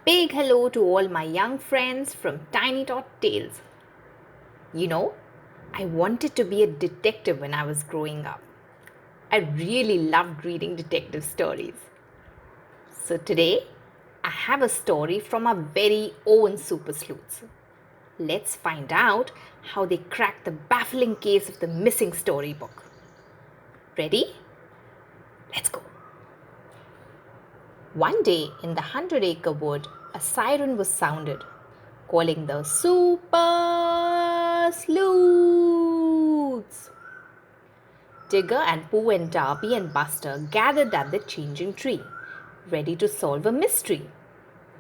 big hello to all my young friends from Tiny Tales. You know, I wanted to be a detective when I was growing up. I really loved reading detective stories. So today, I have a story from our very own Super Sleuths. Let's find out how they cracked the baffling case of the missing storybook. Ready? Let's go. One day in the 100-acre wood, a siren was sounded, calling the Super Sleuths. Tigger and Pooh and Darby and Buster gathered at the changing tree, ready to solve a mystery.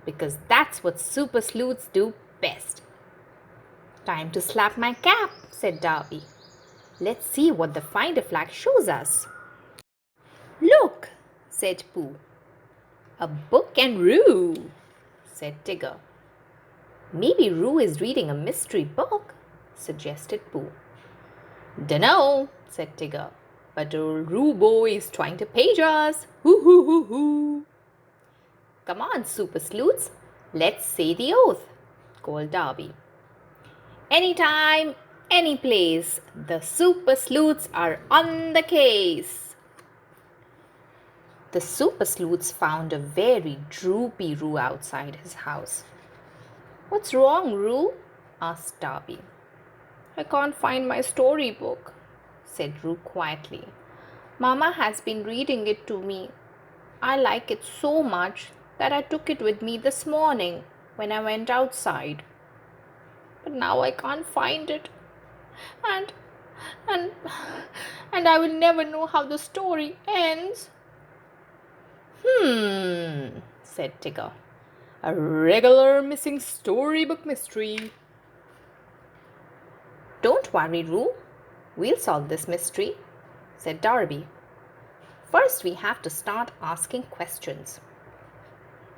Because that's what Super Sleuths do best. Time to slap my cap, said Darby. Let's see what the finder flag shows us. Look, said Pooh. A book and Roo, said Tigger. Maybe Roo is reading a mystery book, suggested Pooh. Dunno, said Tigger, but old Roo boy is trying to page us. Hoo hoo hoo hoo. Come on, Super Sleuths, let's say the oath, called Darby. Anytime, any place, the Super Sleuths are on the case. The Super Sleuths found a very droopy Roo outside his house. What's wrong, Roo? Asked Darby. I can't find my storybook, said Roo quietly. Mama has been reading it to me. I like it so much that I took it with me this morning when I went outside. But now I can't find it. And I will never know how the story ends. Said Tigger. A regular missing storybook mystery. Don't worry, Roo. We'll solve this mystery, said Darby. First, we have to start asking questions.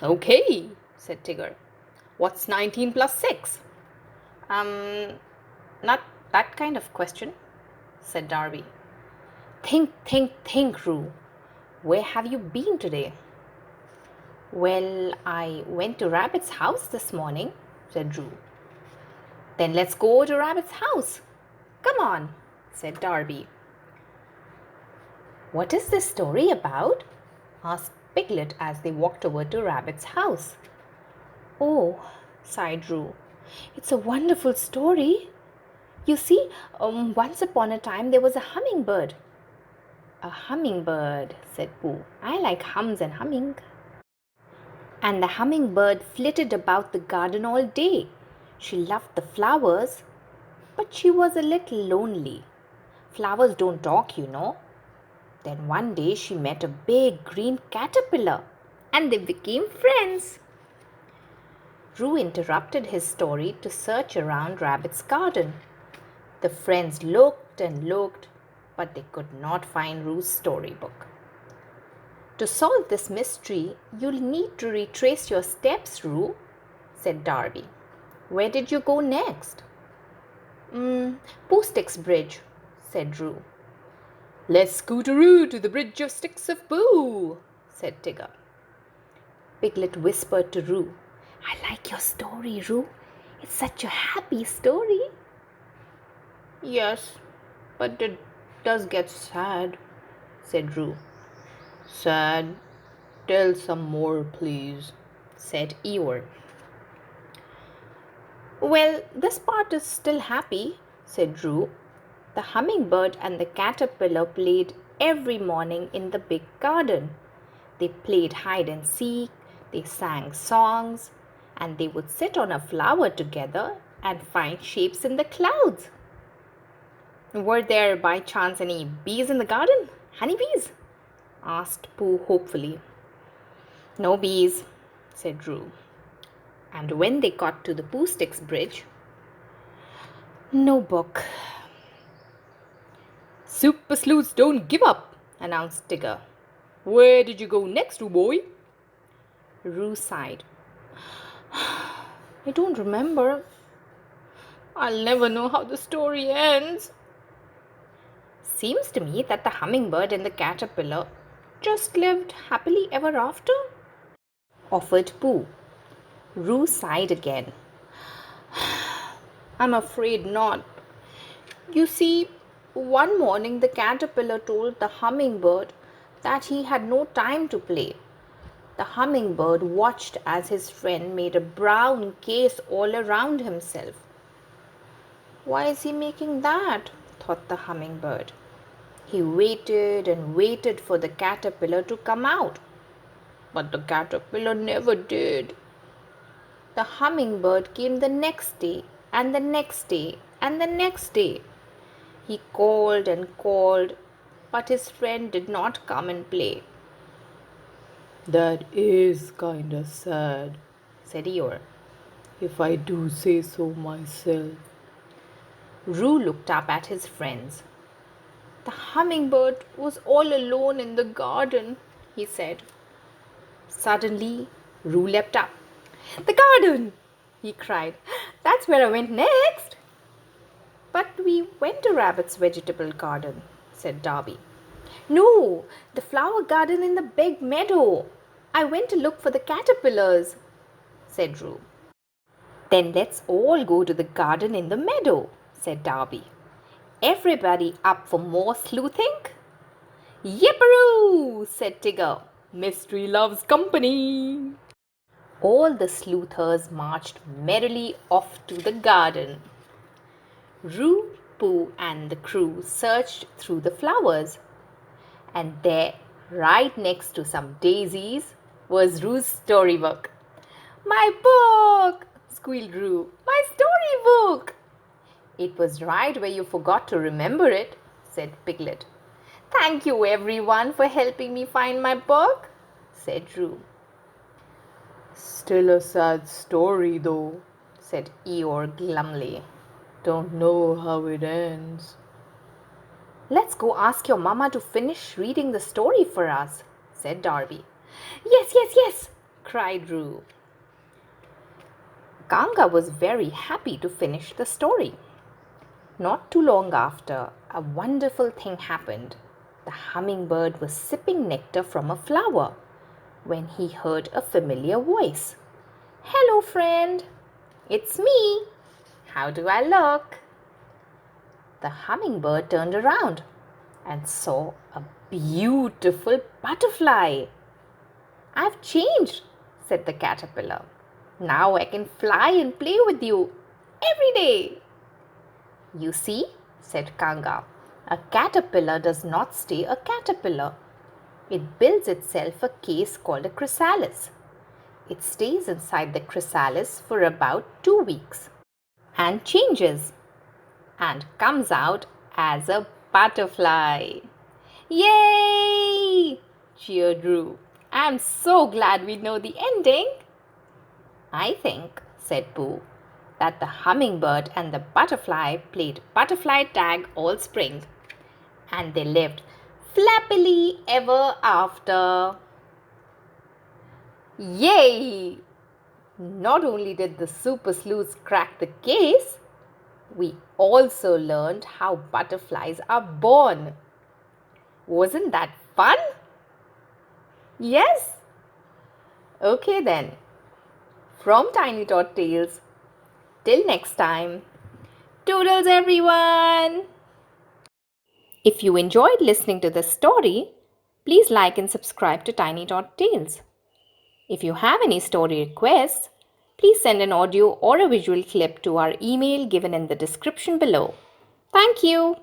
Okay, said Tigger. What's 19 plus 6? Not that kind of question, said Darby. Think, Roo. Where have you been today? Well, I went to Rabbit's house this morning, said Roo. Then let's go to Rabbit's house. Come on, said Darby. What is this story about? Asked Piglet as they walked over to Rabbit's house. Oh, sighed Roo. It's a wonderful story. You see, once upon a time there was a hummingbird. A hummingbird, said Pooh. I like hums and humming. And the hummingbird flitted about the garden all day. She loved the flowers, but she was a little lonely. Flowers don't talk, you know. Then one day she met a big green caterpillar, and they became friends. Roo interrupted his story to search around Rabbit's garden. The friends looked and looked, but they could not find Roo's storybook. To solve this mystery, you'll need to retrace your steps, Roo, said Darby. Where did you go next? Pooh Sticks Bridge, said Roo. Let's scooteroo to the bridge of sticks of Pooh, said Tigger. Piglet whispered to Roo, I like your story, Roo. It's such a happy story. Yes, but it does get sad, said Roo. Sad? Tell some more, please, said Eeyore. Well, this part is still happy, said Roo. The hummingbird and the caterpillar played every morning in the big garden. They played hide and seek, they sang songs, and they would sit on a flower together and find shapes in the clouds. Were there by chance any bees in the garden? Honeybees? Asked Pooh hopefully. No bees, said Roo. And when they got to the Pooh Sticks Bridge, no book. Super Sleuths don't give up, announced Tigger. Where did you go next, Roo boy? Roo sighed. I don't remember. I'll never know how the story ends. Seems to me that the hummingbird and the caterpillar just lived happily ever after, offered Pooh. Roo sighed again. I'm afraid not. You see, one morning the caterpillar told the hummingbird that he had no time to play. The hummingbird watched as his friend made a brown case all around himself. Why is he making that? Thought the hummingbird. He waited and waited for the caterpillar to come out, but the caterpillar never did. The hummingbird came the next day, and the next day, and the next day. He called and called, but his friend did not come and play. That is kinda sad, Said Eeyore. if I do say so myself. Roo looked up at his friends. The hummingbird was all alone in the garden, he said. Suddenly, Roo leapt up. The garden! He cried. That's where I went next. But we went to Rabbit's vegetable garden, said Darby. No, the flower garden in the big meadow. I went to look for the caterpillars, said Roo. Then let's all go to the garden in the meadow, said Darby. Everybody up for more sleuthing? Yipperoo, said Tigger. Mystery loves company. All the sleuthers marched merrily off to the garden. Roo, Pooh, and the crew searched through the flowers. And there, right next to some daisies, was Roo's storybook. My book! Squealed Roo. My storybook! It was right where you forgot to remember it, said Piglet. Thank you, everyone, for helping me find my book, said Roo. Still a sad story, though. Said Eeyore glumly. Don't know how it ends. Let's go ask your mama to finish reading the story for us, said Darby. Yes, yes, yes, cried Roo. Ganga was very happy to finish the story. Not too long after, a wonderful thing happened. The hummingbird was sipping nectar from a flower when he heard a familiar voice. Hello, friend. It's me. How do I look? The hummingbird turned around and saw a beautiful butterfly. I've changed, said the caterpillar. Now I can fly and play with you every day. You see, said Kanga, a caterpillar does not stay a caterpillar. It builds itself a case called a chrysalis. It stays inside the chrysalis for about 2 weeks and changes and comes out as a butterfly. Yay! Cheered Roo. I'm so glad we know the ending. I think, said Pooh, that the hummingbird and the butterfly played butterfly tag all spring, and they lived flappily ever after. Yay! Not only did the Super Sleuths crack the case, we also learned how butterflies are born. Wasn't that fun? Yes? Okay then. From Tiny Tot Tales, till next time, toodles everyone! If you enjoyed listening to this story, please like and subscribe to Tiny Tot Tales. If you have any story requests, please send an audio or a visual clip to our email given in the description below. Thank you.